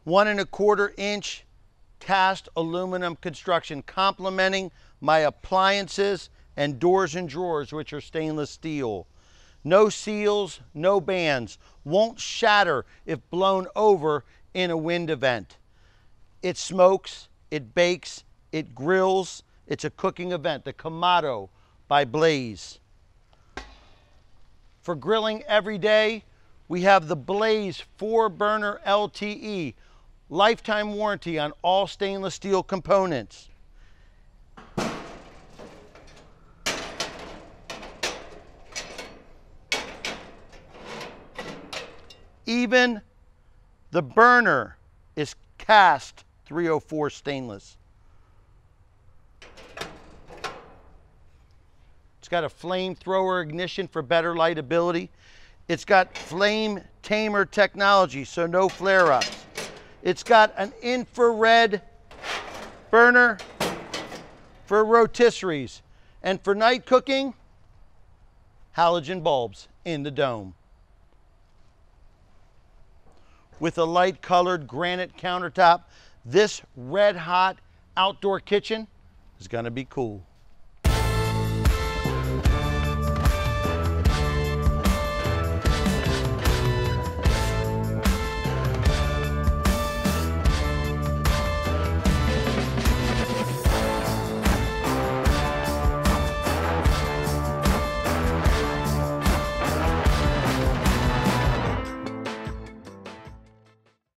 1¼ inch cast aluminum construction, complementing my appliances and doors and drawers, which are stainless steel. No seals, no bands. Won't shatter if blown over in a wind event. It smokes, it bakes, it grills. It's a cooking event. The Kamado by Blaze. For grilling every day, we have the Blaze 4-burner LTE. Lifetime warranty on all stainless steel components. Even the burner is cast 304 stainless. It's got a flamethrower ignition for better lightability. It's got flame tamer technology, so no flare-ups. It's got an infrared burner for rotisseries. And for night cooking, halogen bulbs in the dome. With a light colored granite countertop, this red hot outdoor kitchen is gonna be cool.